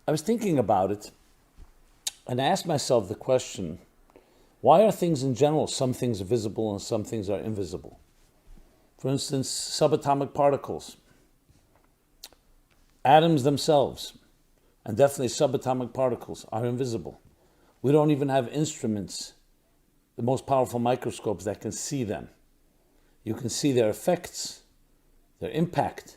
I was thinking about it, and I asked myself the question, why are things in general, some things are visible and some things are invisible? For instance, subatomic particles, atoms themselves, and definitely subatomic particles are invisible. We don't even have instruments, the most powerful microscopes that can see them. You can see their effects, their impact,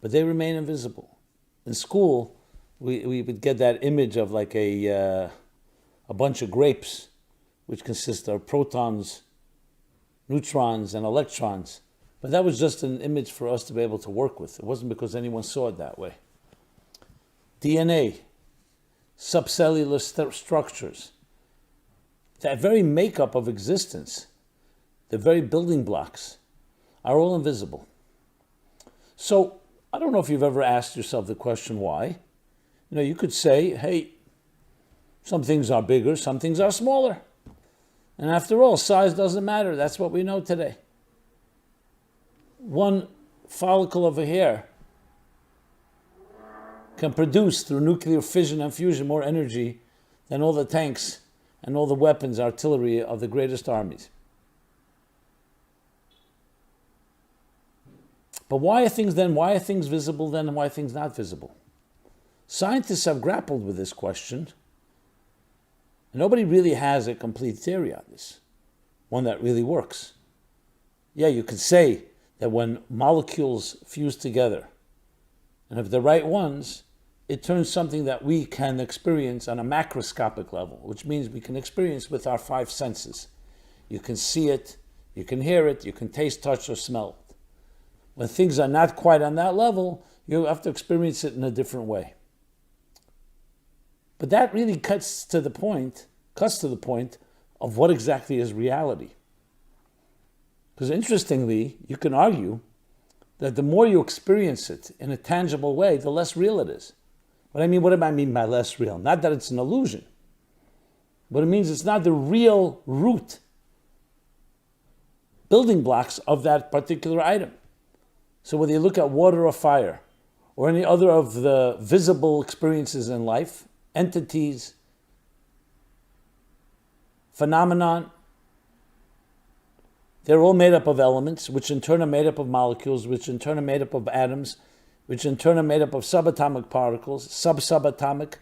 but they remain invisible. In school, we would get that image of like a bunch of grapes, which consist of protons, neutrons, and electrons. But that was just an image for us to be able to work with. It wasn't because anyone saw it that way. DNA, subcellular structures, that very makeup of existence, the very building blocks, are all invisible. So I don't know if you've ever asked yourself the question why. You could say, hey, some things are bigger, some things are smaller. And after all, size doesn't matter. That's what we know today. One follicle of a hair can produce through nuclear fission and fusion more energy than all the tanks and all the weapons, artillery of the greatest armies. But why are things visible then and why are things not visible? Scientists have grappled with this question, and nobody really has a complete theory on this, one that really works. Yeah, you could say that when molecules fuse together, and if the right ones, it turns something that we can experience on a macroscopic level, which means we can experience with our 5 senses. You can see it, you can hear it, you can taste, touch, or smell it. When things are not quite on that level, you have to experience it in a different way. But that really cuts to the point of what exactly is reality. Because interestingly, you can argue that the more you experience it in a tangible way, the less real it is. What do I mean by less real? Not that it's an illusion, but it means it's not the real root building blocks of that particular item. So whether you look at water or fire, or any other of the visible experiences in life, entities, phenomenon, they're all made up of elements, which in turn are made up of molecules, which in turn are made up of atoms, which in turn are made up of subatomic particles, subatomic,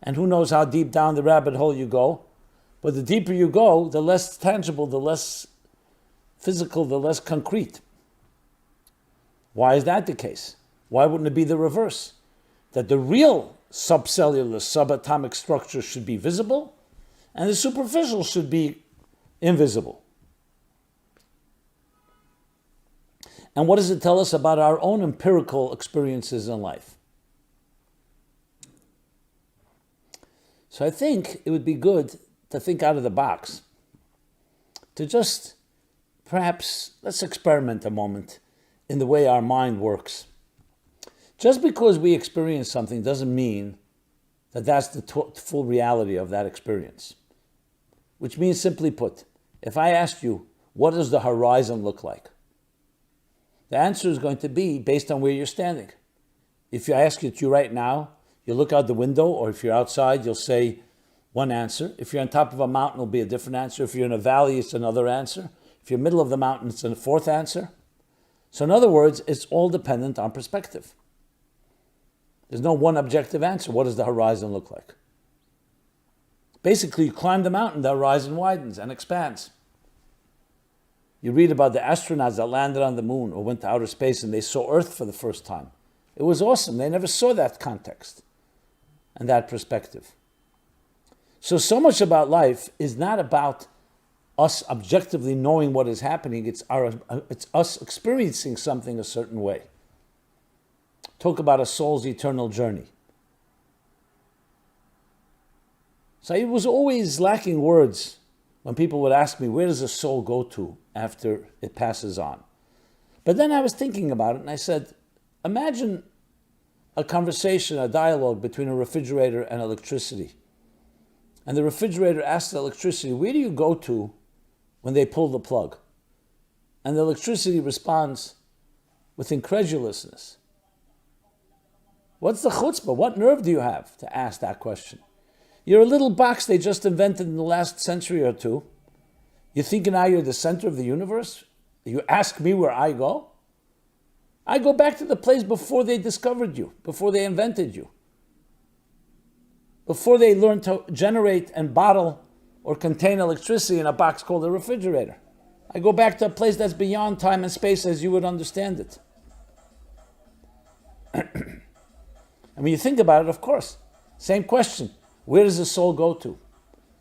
and who knows how deep down the rabbit hole you go. But the deeper you go, the less tangible, the less physical, the less concrete. Why is that the case? Why wouldn't it be the reverse? That the real subcellular, subatomic structure should be visible, and the superficial should be invisible. And what does it tell us about our own empirical experiences in life? So I think it would be good to think out of the box, to just perhaps, let's experiment a moment in the way our mind works. Just because we experience something doesn't mean that that's the full reality of that experience. Which means, simply put, if I asked you, what does the horizon look like? The answer is going to be based on where you're standing. If I ask it to you right now, you look out the window, or if you're outside, you'll say one answer. If you're on top of a mountain, it'll be a different answer. If you're in a valley, it's another answer. If you're middle of the mountain, it's a fourth answer. So in other words, it's all dependent on perspective. There's no one objective answer. What does the horizon look like? Basically, you climb the mountain, the horizon widens and expands. You read about the astronauts that landed on the moon or went to outer space and they saw Earth for the first time. It was awesome. They never saw that context and that perspective. So much about life is not about us objectively knowing what is happening. It's us experiencing something a certain way. Talk about a soul's eternal journey. So I was always lacking words when people would ask me, where does a soul go to after it passes on? But then I was thinking about it and I said, imagine a conversation, a dialogue between a refrigerator and electricity. And the refrigerator asks the electricity, where do you go to when they pull the plug? And the electricity responds with incredulousness. What's the chutzpah? What nerve do you have to ask that question? You're a little box they just invented in the last century or two. You think now you're the center of the universe? You ask me where I go? I go back to the place before they discovered you, before they invented you, before they learned to generate and bottle or contain electricity in a box called a refrigerator. I go back to a place that's beyond time and space as you would understand it. And when you think about it, of course, same question. Where does the soul go to?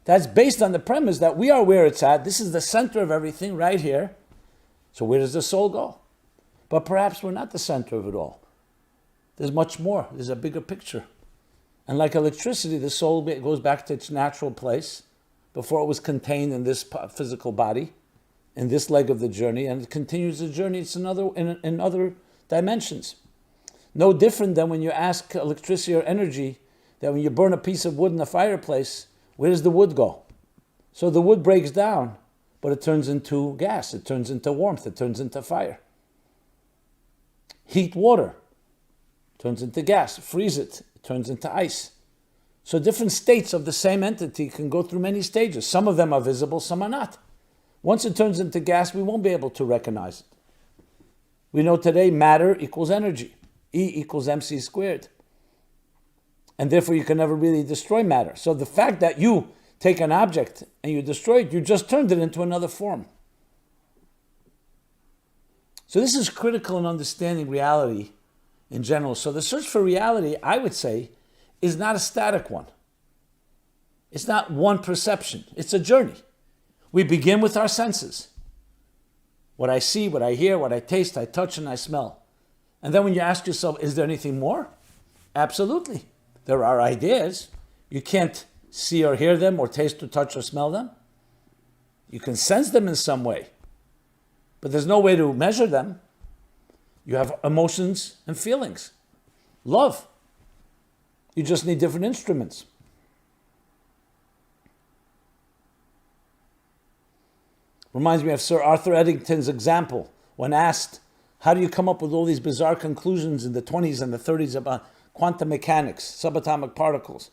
That's based on the premise that we are where it's at. This is the center of everything right here. So where does the soul go? But perhaps we're not the center of it all. There's much more. There's a bigger picture. And like electricity, the soul goes back to its natural place before it was contained in this physical body, in this leg of the journey, and it continues the journey. It's in other dimensions. No different than when you ask electricity or energy, that when you burn a piece of wood in a fireplace, where does the wood go? So the wood breaks down, but it turns into gas, it turns into warmth, it turns into fire. Heat water, turns into gas. Freeze it, it turns into ice. So different states of the same entity can go through many stages. Some of them are visible, some are not. Once it turns into gas, we won't be able to recognize it. We know today matter equals energy. E equals mc squared. And therefore you can never really destroy matter. So the fact that you take an object and you destroy it, you just turned it into another form. So this is critical in understanding reality in general. So the search for reality, I would say, is not a static one. It's not one perception. It's a journey. We begin with our senses. What I see, what I hear, what I taste, I touch, and I smell. And then when you ask yourself, is there anything more? Absolutely. There are ideas. You can't see or hear them or taste or touch or smell them. You can sense them in some way, but there's no way to measure them. You have emotions and feelings. Love. You just need different instruments. Reminds me of Sir Arthur Eddington's example when asked, how do you come up with all these bizarre conclusions in the 20s and the 30s about quantum mechanics, subatomic particles?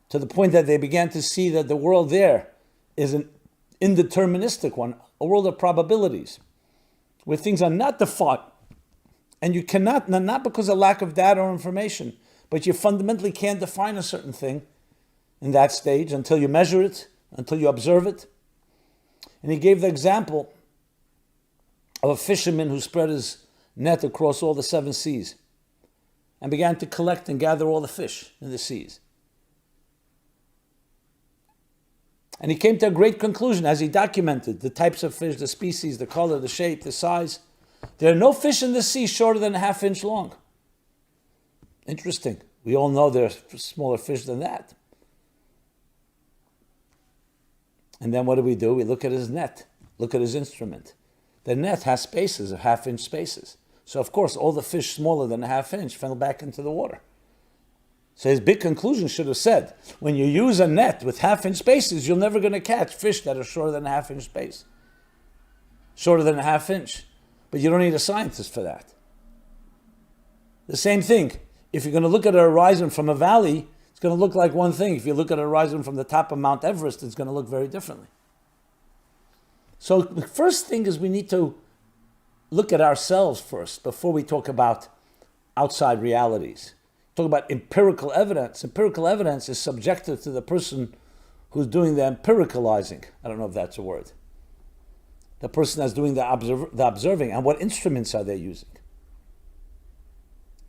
To the point that they began to see that the world there is an indeterministic one, a world of probabilities, where things are not defined. And you cannot, not because of lack of data or information, but you fundamentally can't define a certain thing in that stage until you measure it, until you observe it. And he gave the example of a fisherman who spread his net across all the 7 seas and began to collect and gather all the fish in the seas. And he came to a great conclusion as he documented the types of fish, the species, the color, the shape, the size. There are no fish in the sea shorter than a ½ inch long. Interesting. We all know there are smaller fish than that. And then what do? We look at his net, look at his instrument. The net has spaces of ½ inch spaces. So of course, all the fish smaller than a ½ inch fell back into the water. So his big conclusion should have said, when you use a net with ½ inch spaces, you're never going to catch fish that are shorter than a ½ inch space. Shorter than a ½ inch. But you don't need a scientist for that. The same thing. If you're going to look at a horizon from a valley, it's going to look like one thing. If you look at a horizon from the top of Mount Everest, it's going to look very differently. So the first thing is we need to look at ourselves first before we talk about outside realities. Talk about empirical evidence. Empirical evidence is subjective to the person who's doing the empiricalizing. I don't know if that's a word. The person that's doing the observing, and what instruments are they using?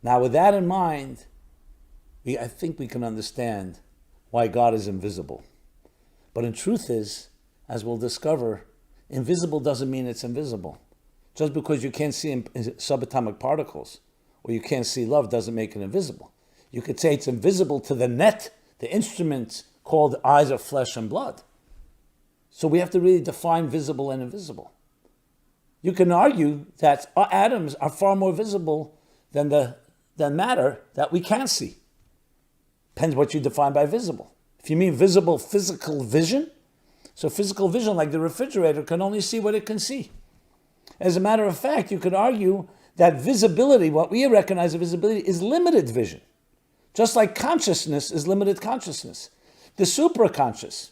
Now, with that in mind, I think we can understand why God is invisible. But in truth is, as we'll discover, invisible doesn't mean it's invisible. Just because you can't see subatomic particles or you can't see love doesn't make it invisible. You could say it's invisible to the net, the instruments called eyes of flesh and blood. So we have to really define visible and invisible. You can argue that atoms are far more visible than matter that we can't see. Depends what you define by visible. If you mean visible physical vision, so physical vision, like the refrigerator, can only see what it can see. As a matter of fact, you could argue that visibility, what we recognize as visibility, is limited vision. Just like consciousness is limited consciousness. The supraconscious,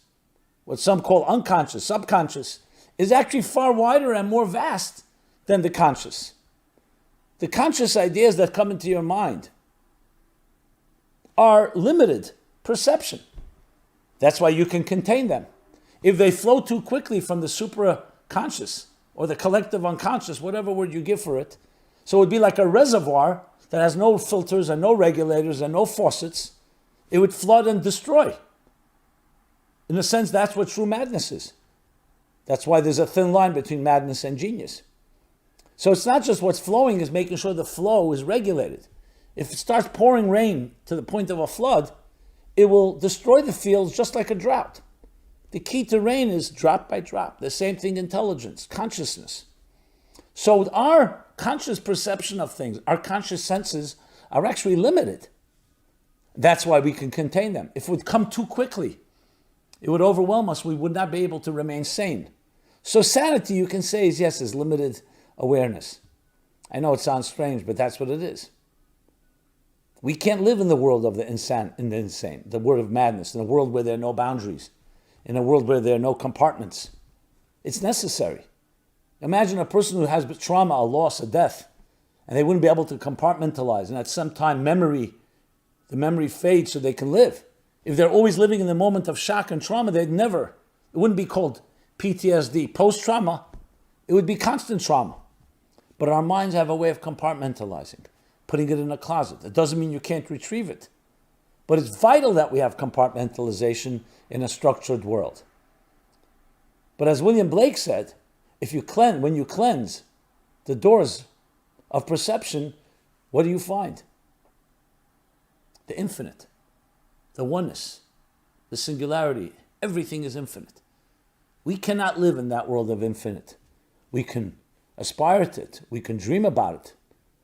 what some call unconscious, subconscious, is actually far wider and more vast than the conscious. The conscious ideas that come into your mind are limited perception. That's why you can contain them. If they flow too quickly from the supraconscious or the collective unconscious, whatever word you give for it, so it would be like a reservoir that has no filters and no regulators and no faucets, it would flood and destroy. In a sense, that's what true madness is. That's why there's a thin line between madness and genius. So it's not just what's flowing, is making sure the flow is regulated. If it starts pouring rain to the point of a flood, it will destroy the fields just like a drought. The key to rain is drop by drop. The same thing, intelligence, consciousness. So our conscious perception of things, our conscious senses are actually limited. That's why we can contain them. If it would come too quickly, it would overwhelm us. We would not be able to remain sane. So sanity, you can say, is limited awareness. I know it sounds strange, but that's what it is. We can't live in the world of the insane, the world of madness, in a world where there are no boundaries, in a world where there are no compartments. It's necessary. Imagine a person who has trauma, a loss, a death, and they wouldn't be able to compartmentalize, and at some time the memory fades so they can live. If they're always living in the moment of shock and trauma, it wouldn't be called PTSD. Post-trauma, it would be constant trauma. But our minds have a way of compartmentalizing, putting it in a closet. It doesn't mean you can't retrieve it. But it's vital that we have compartmentalization in a structured world. But as William Blake said, when you cleanse the doors of perception, what do you find? The infinite, the oneness, the singularity. Everything is infinite. We cannot live in that world of infinite. We can aspire to it. We can dream about it.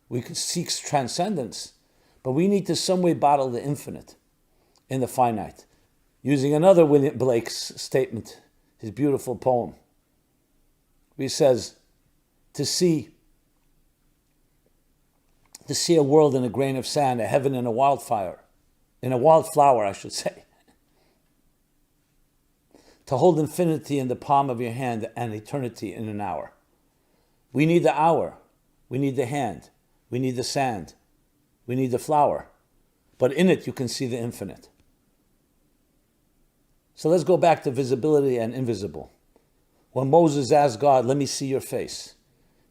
We can seek transcendence. But we need to some way bottle the infinite in the finite. Using another William Blake's statement, his beautiful poem. He says, to see a world in a grain of sand, a heaven in a wildflower, I should say. To hold infinity in the palm of your hand and eternity in an hour. We need the hour. We need the hand. We need the sand. We need the flower. But in it, you can see the infinite. So let's go back to visibility and invisible. When Moses asked God, let me see your face,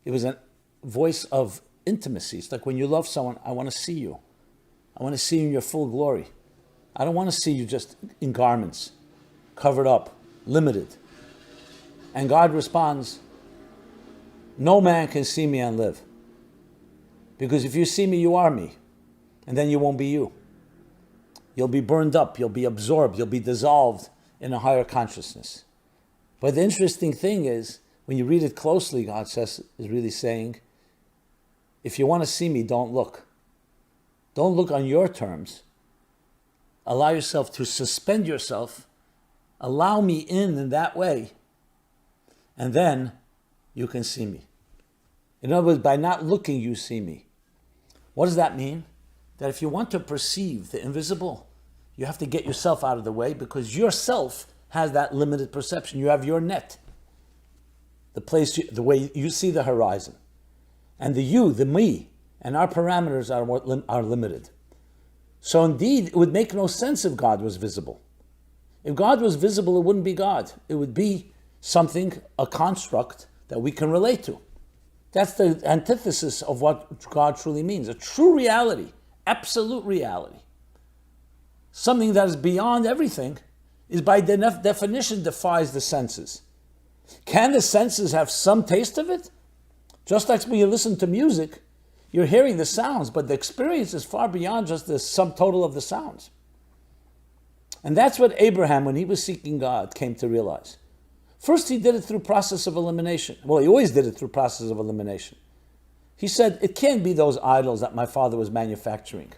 it was a voice of intimacy. It's like when you love someone, I want to see you. I want to see you in your full glory. I don't want to see you just in garments, covered up, limited. And God responds, no man can see me and live. Because if you see me, you are me. And then you won't be you. You'll be burned up, you'll be absorbed, you'll be dissolved in a higher consciousness. But the interesting thing is, when you read it closely, God is really saying, if you want to see me, don't look. Don't look on your terms. Allow yourself to suspend yourself. Allow me in that way. And then you can see me. In other words, by not looking, you see me. What does that mean? That if you want to perceive the invisible, you have to get yourself out of the way, because yourself has that limited perception. You have your net, the way you see the horizon. And the me, and our parameters are limited. So indeed, it would make no sense if God was visible. If God was visible, it wouldn't be God. It would be something, a construct that we can relate to. That's the antithesis of what God truly means. A true reality, absolute reality. Something that is beyond everything is by definition defies the senses. Can the senses have some taste of it? Just like when you listen to music, you're hearing the sounds, but the experience is far beyond just the sum total of the sounds. And that's what Abraham, when he was seeking God, came to realize. First, he did it through process of elimination. Well, he always did it through process of elimination. He said, it can't be those idols that my father was manufacturing.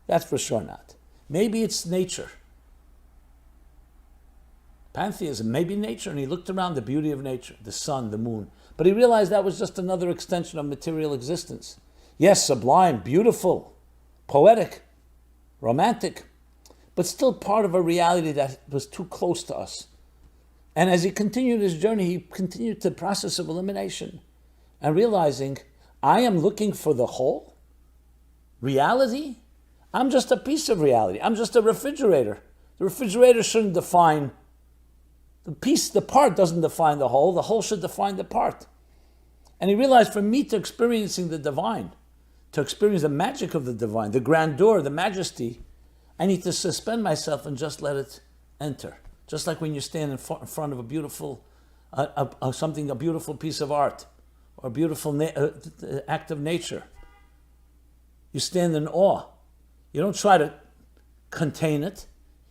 That's for sure not. Maybe it's nature. Pantheism, maybe nature. And he looked around the beauty of nature, the sun, the moon. But he realized that was just another extension of material existence. Yes, sublime, beautiful, poetic, romantic, but still part of a reality that was too close to us. And as he continued his journey, he continued the process of elimination and realizing, I am looking for the whole reality. I'm just a piece of reality. I'm just a refrigerator. The refrigerator shouldn't define the part doesn't define the whole should define the part. And he realized, for me to experiencing the divine, to experience the magic of the divine, the grandeur, the majesty, I need to suspend myself and just let it enter. Just like when you stand in front of a beautiful, a beautiful piece of art, or a beautiful act of nature. You stand in awe. You don't try to contain it.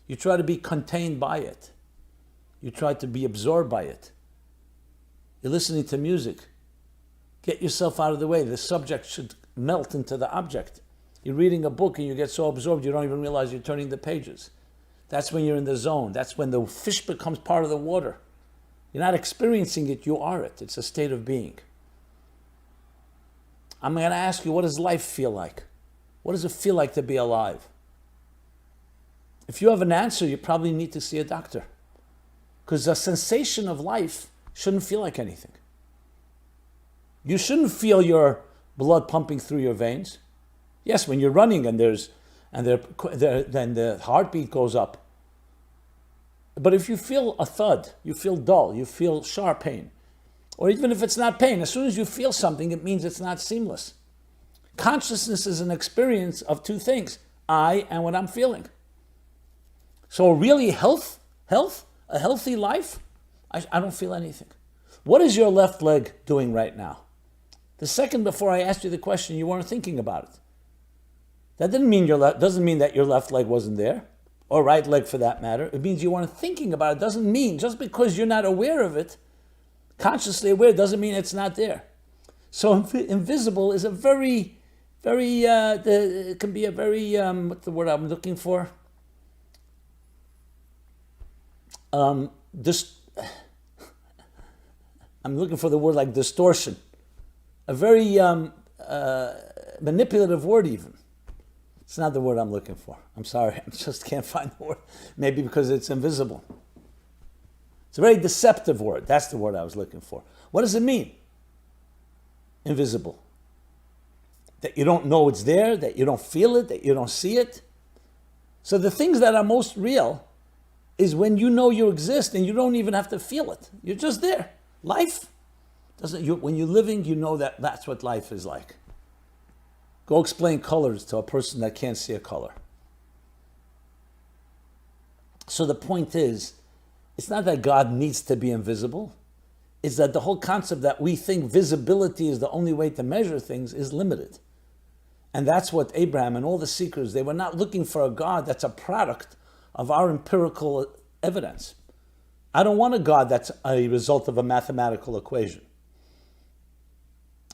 You try to be contained by it. You try to be absorbed by it. You're listening to music. Get yourself out of the way. The subject should melt into the object. You're reading a book and you get so absorbed you don't even realize you're turning the pages. That's when you're in the zone. That's when the fish becomes part of the water. You're not experiencing it, you are it. It's a state of being. I'm going to ask you, what does life feel like? What does it feel like to be alive? If you have an answer, you probably need to see a doctor. Because the sensation of life shouldn't feel like anything. You shouldn't feel your blood pumping through your veins. Yes, when you're running and then the heartbeat goes up. But if you feel a thud, you feel dull, you feel sharp pain, or even if it's not pain, as soon as you feel something, it means it's not seamless. Consciousness is an experience of two things, I and what I'm feeling. So really a healthy life, I don't feel anything. What is your left leg doing right now? The second before I asked you the question, you weren't thinking about it. That doesn't mean that your left leg wasn't there, or right leg for that matter. It means you weren't thinking about it. It doesn't mean, just because you're not aware of it, consciously aware, doesn't mean it's not there. So invisible is a very, it can be a very, what's the word I'm looking for? I'm looking for the word like distortion. A very manipulative word even. It's not the word I'm looking for. I'm sorry, I just can't find the word. Maybe because it's invisible. It's a very deceptive word. That's the word I was looking for. What does it mean? Invisible. That you don't know it's there, that you don't feel it, that you don't see it. So the things that are most real is when you know you exist and you don't even have to feel it. You're just there. Life when you're living, you know that that's what life is like. Go explain colors to a person that can't see a color. So the point is, it's not that God needs to be invisible. It's that the whole concept that we think visibility is the only way to measure things is limited. And that's what Abraham and all the seekers, they were not looking for a God that's a product of our empirical evidence. I don't want a God that's a result of a mathematical equation,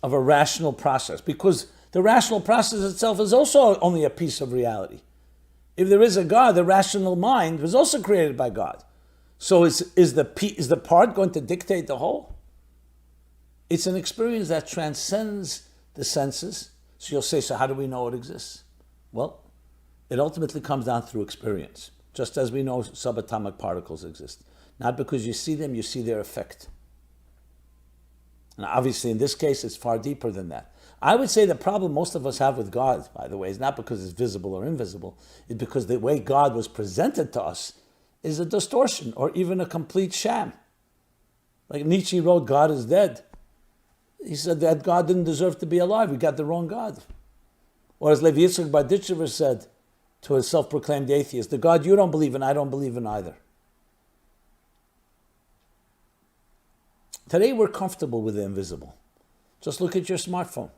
of a rational process, because the rational process itself is also only a piece of reality. If there is a God, the rational mind was also created by God. So is the part going to dictate the whole? It's an experience that transcends the senses. So you'll say, so how do we know it exists? Well, it ultimately comes down through experience, just as we know subatomic particles exist. Not because you see them, you see their effect. And obviously in this case, it's far deeper than that. I would say the problem most of us have with God, by the way, is not because it's visible or invisible. It's because the way God was presented to us is a distortion or even a complete sham. Like Nietzsche wrote, God is dead. He said that God didn't deserve to be alive. We got the wrong God. Or as Levi Yitzchak Barditchever said to a self-proclaimed atheist, the God you don't believe in, I don't believe in either. Today we're comfortable with the invisible. Just look at your smartphone.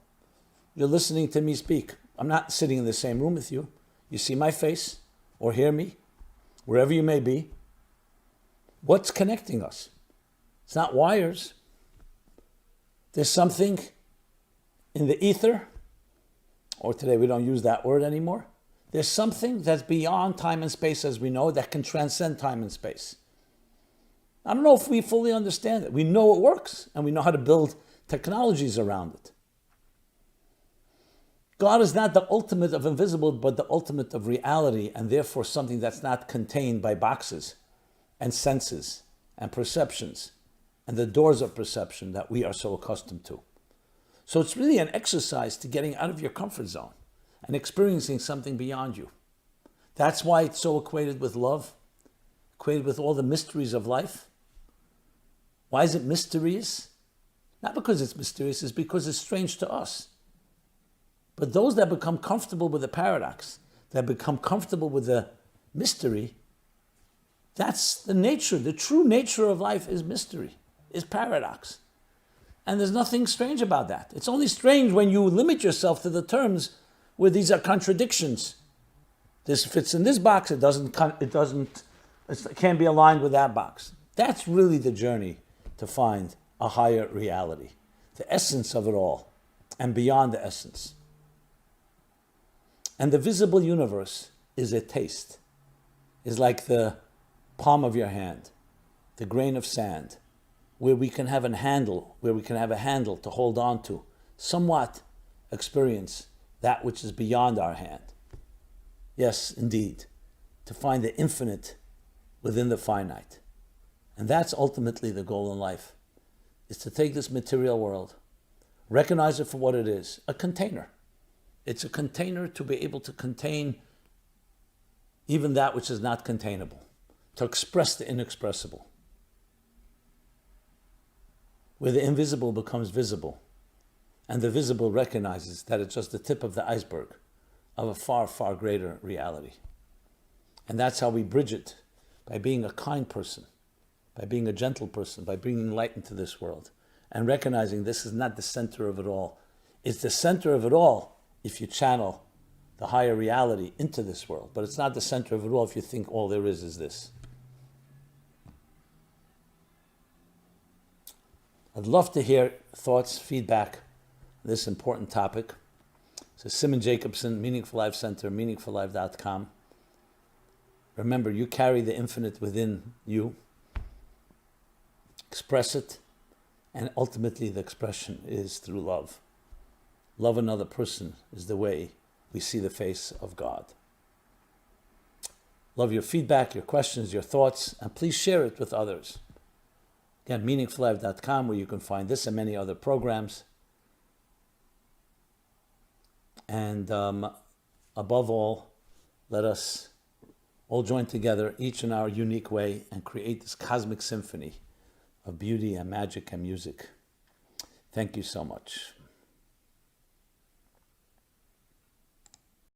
You're listening to me speak. I'm not sitting in the same room with you. You see my face or hear me, wherever you may be. What's connecting us? It's not wires. There's something in the ether, or today we don't use that word anymore. There's something that's beyond time and space as we know, that can transcend time and space. I don't know if we fully understand it. We know it works, and we know how to build technologies around it. God is not the ultimate of invisible, but the ultimate of reality, and therefore something that's not contained by boxes and senses and perceptions and the doors of perception that we are so accustomed to. So it's really an exercise to getting out of your comfort zone and experiencing something beyond you. That's why it's so equated with love, equated with all the mysteries of life. Why is it mysterious? Not because it's mysterious, it's because it's strange to us. But those that become comfortable with the paradox, that become comfortable with the mystery, that's the nature. The true nature of life is mystery, is paradox. And there's nothing strange about that. It's only strange when you limit yourself to the terms where these are contradictions. This fits in this box, it can't be aligned with that box. That's really the journey to find a higher reality, the essence of it all, and beyond the essence. And the visible universe is a taste, is like the palm of your hand, the grain of sand, where we can have a handle to hold on to, somewhat experience that which is beyond our hand. Yes, indeed, to find the infinite within the finite. And that's ultimately the goal in life, is to take this material world, recognize it for what it is, a container. It's a container to be able to contain even that which is not containable, to express the inexpressible, where the invisible becomes visible, and the visible recognizes that it's just the tip of the iceberg of a far, far greater reality. And that's how we bridge it, by being a kind person, by being a gentle person, by bringing light into this world, and recognizing this is not the center of it all. It's the center of it all if you channel the higher reality into this world, but it's not the center of it all if you think all there is this. I'd love to hear thoughts, feedback on this important topic. So Simon Jacobson, Meaningful Life Center, meaningfullife.com. Remember, you carry the infinite within you. Express it, and ultimately the expression is through love. Love another person is the way we see the face of God. Love your feedback, your questions, your thoughts, and please share it with others. Again, meaningfullife.com, where you can find this and many other programs. And above all, let us all join together, each in our unique way, and create this cosmic symphony of beauty and magic and music. Thank you so much.